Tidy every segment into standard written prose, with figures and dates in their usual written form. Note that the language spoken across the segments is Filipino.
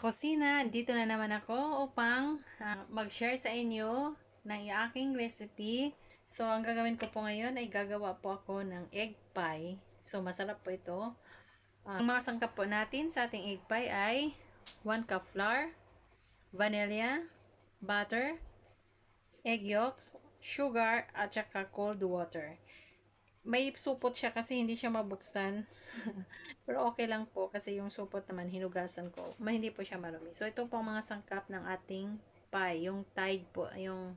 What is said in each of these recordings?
kusina, dito na naman ako upang mag-share sa inyo ng aking recipe. So, ang gagawin ko po ngayon ay gagawa po ako ng egg pie. So, masarap po ito. Ang mga sangkap po natin sa ating egg pie ay 1 cup flour, vanilla, butter, egg yolks, sugar, at saka cold water. May supot siya kasi hindi siya mabuksan. Pero okay lang po kasi yung supot naman hinugasan ko. Hindi po siya marumi. So ito po ang mga sangkap ng ating pie. Yung tide po, yung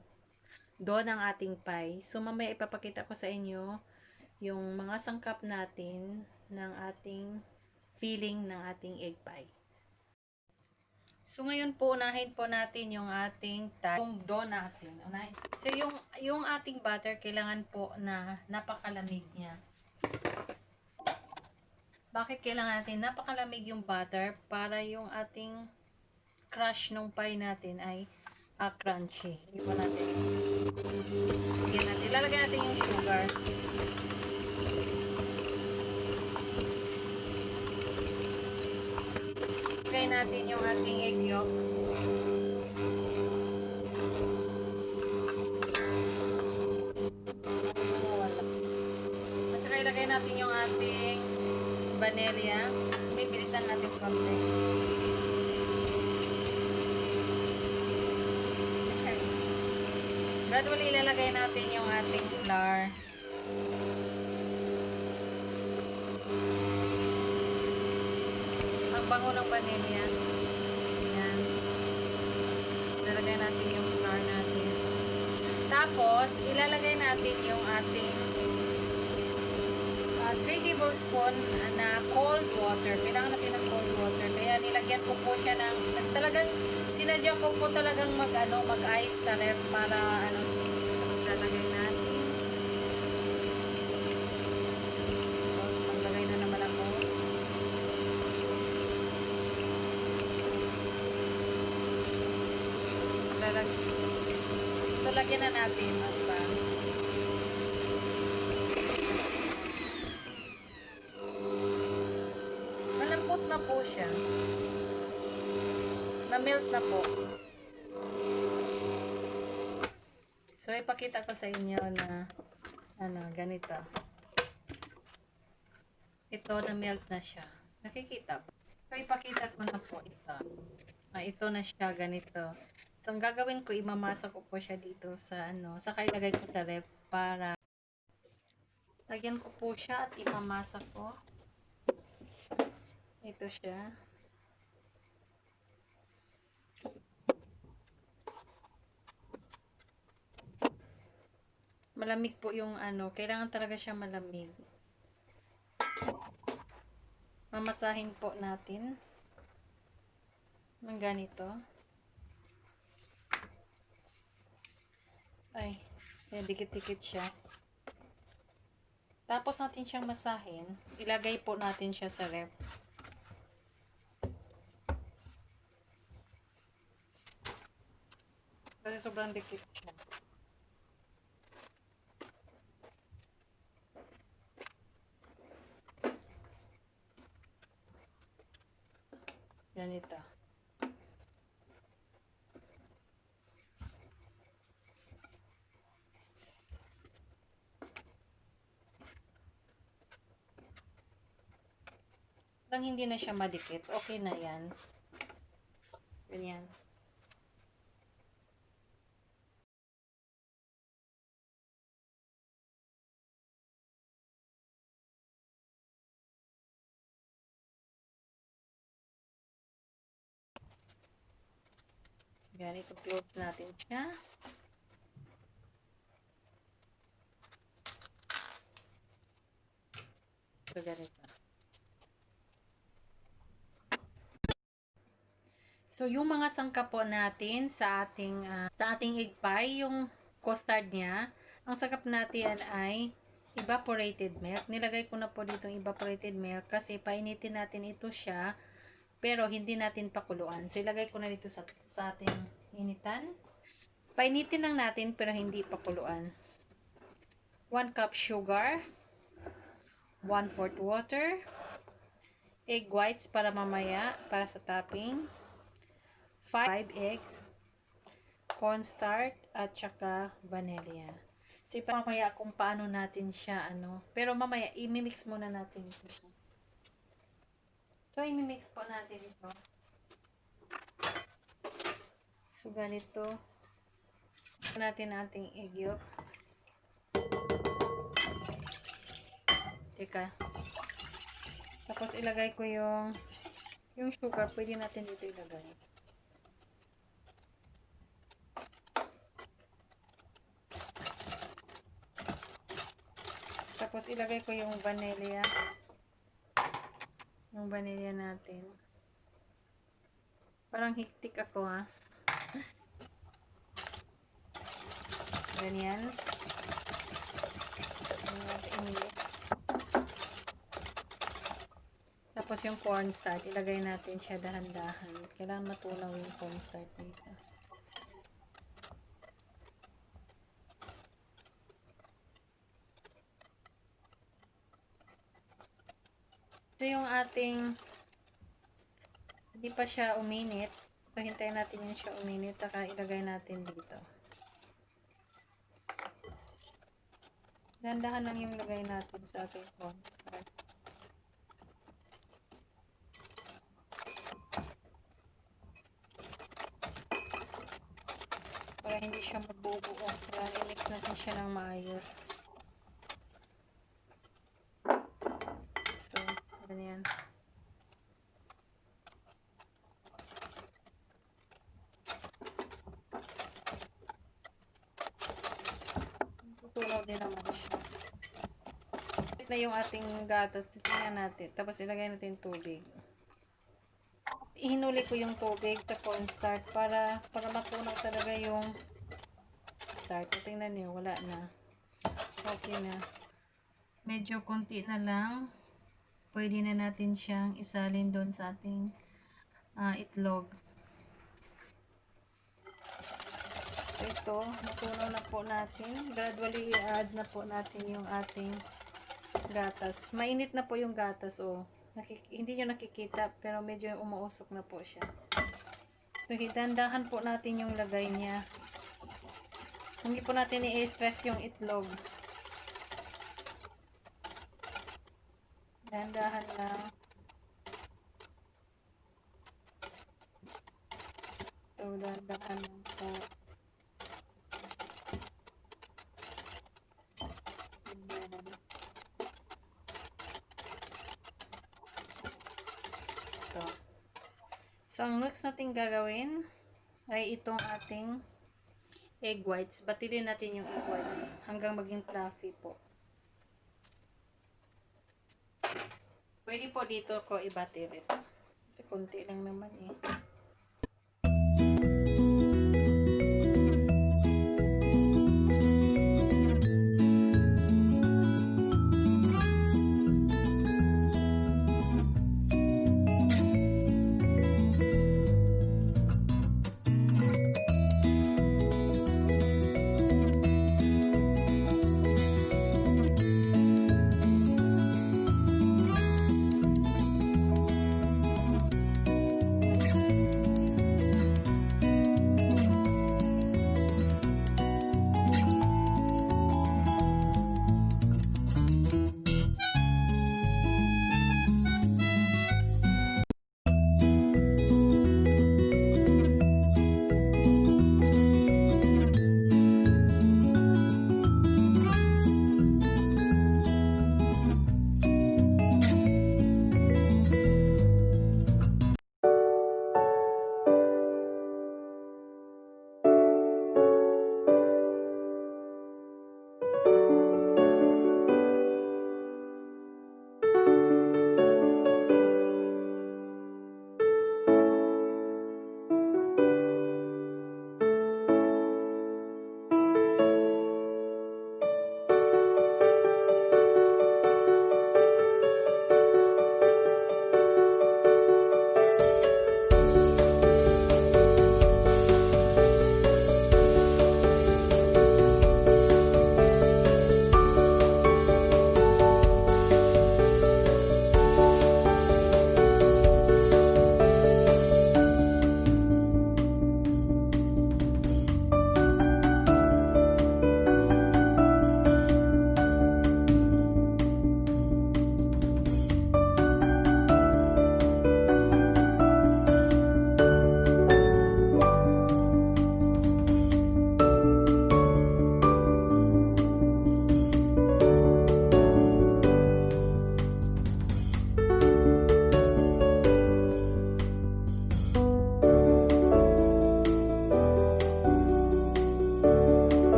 dough ng ating pie. So mamaya ipapakita ko sa inyo yung mga sangkap natin ng ating filling ng ating egg pie. So ngayon po unahin po natin yung ating yung dough natin. Unahin. So yung ating butter kailangan po na napakalamig niya. Bakit kailangan natin napakalamig yung butter? Para yung ating crush nung pie natin ay crunchy. Iwan natin. Ilalagay natin yung sugar. Ilagay natin yung ating egg yolk. At saka ilagay natin yung ating vanilla. Bibilisan natin konti. Gradually ilalagay natin yung ating flour. Ang bango ng vanilla. Ayan. Ilalagay natin yung flour natin. Tapos, ilalagay natin yung ating 3 tablespoon na cold water. Kailangan natin ng cold water. Kaya nilagyan ko po siya ng talagang sinadya ko po talagang mag-ice sa ref para tapos lalagay natin. Tapos maglagay na naman ako. So lagyan na natin. Diba? Malambot na po siya. Na-melt na po. So, ipakita ko sa inyo na ganito. Ito, na-melt na siya. Nakikita po. So, ipakita ko na po ito. Ito na siya, ganito. So, ang gagawin ko, imamasa ko po siya dito sa saka ilagay ko sa ref para lagyan ko po siya at imamasa ko. Ito siya. Malamig po yung kailangan talaga siya malamig. Mamasahin po natin ng ganito. Ay, dikit-dikit siya. Tapos natin siyang masahin, ilagay po natin siya sa ref. Kasi sobrang dikit siya. Ganito. Parang hindi na siya madikit. Okay na yan. Ganyan. Ganito, close natin siya. So, ganito. So, yung mga sangkap po natin sa ating egg pie, yung custard niya, ang sangkap natin ay evaporated milk. Nilagay ko na po dito yung evaporated milk kasi painitin natin ito siya, pero hindi natin pakuluan. So, ilagay ko na dito sa ating initan. Painitin lang natin, pero hindi pakuluan. 1 cup sugar, 1/4 water, egg whites para mamaya, para sa topping, 5 eggs, cornstarch, at saka vanilla. So, ipamamaya kung paano natin siya, pero mamaya, imimix muna natin ito. So, imimix po natin ito. So, ganito. Natin ating egg yolk. Teka. Tapos, ilagay ko yung sugar. Pwede natin dito ilagay. Tapos, ilagay ko yung vanilla. Yung vanilla natin. Parang hiktik ako, ha. Ganyan. I-mix. Tapos, yung cornstarch. Ilagay natin siya dahan-dahan. Kailangan matunaw yung cornstarch dito. Ito yung ating hindi pa siya uminit. So, hintayin natin yun siya uminit. Saka ilagay natin dito. Dahan-dahan lang yung lagay natin sa ating cornstarch. Para hindi siya magbubuo. Kaya i-mix natin siya ng maayos. So, ganyan. Tutunaw din naman siya. Ito na yung ating gatas. Titingnan natin. Tapos ilagay natin tubig. Ihinuli ko yung tubig sa cornstarch para matunaw talaga yung starch. Tingnan niyo, wala na. Okay na. Medyo konti na lang. Pwede na natin siyang isalin doon sa ating itlog. So, ito, natunaw na po natin. Gradually, i-add na po natin yung ating gatas. Mainit na po yung gatas, oh. Hindi nyo nakikita, pero medyo umuusok na po siya. So, hidandahan po natin yung lagay niya. Hindi po natin i-stress yung itlog. Dahan-dahan lang. So, dahan-dahan lang po. So, ang next natin gagawin ay itong ating egg whites. Batilin natin yung egg whites hanggang maging fluffy po. Pwede po dito ko ibatilin. Kasi konti lang naman eh.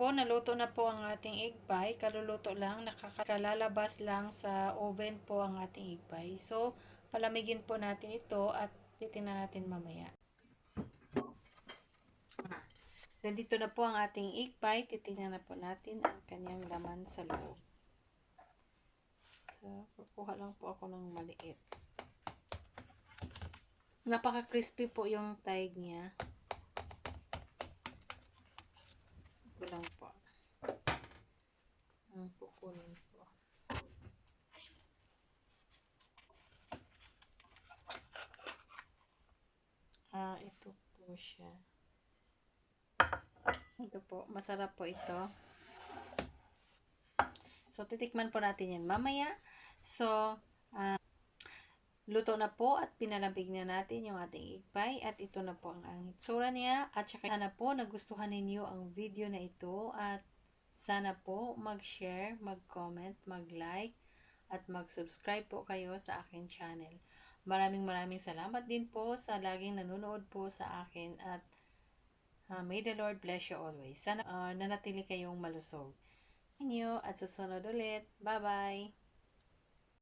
po, naluto na po ang ating egg pie. Kaluluto lang, nakakalabas lang sa oven po ang ating egg pie. So, palamigin po natin ito at titingnan natin mamaya. So, dito na po ang ating egg pie. Titingnan na po natin ang kanyang laman sa loob. So, kukuha lang po ako ng maliit. Napaka-crispy po yung taig niya. Ito lang po. Ang kukunin ko. Ito po siya. Ito po, masarap po ito. So, titikman po natin yan mamaya. So, luto na po at pinalambig na natin yung ating egg pie. At ito na po ang itsura niya. At saka sana po nagustuhan ninyo ang video na ito. At sana po mag-share, mag-comment, mag-like, at mag-subscribe po kayo sa akin channel. Maraming salamat din po sa laging nanonood po sa akin. At may the Lord bless you always. Sana nanatili kayong malusog. Sa inyo at susunod ulit. Bye-bye!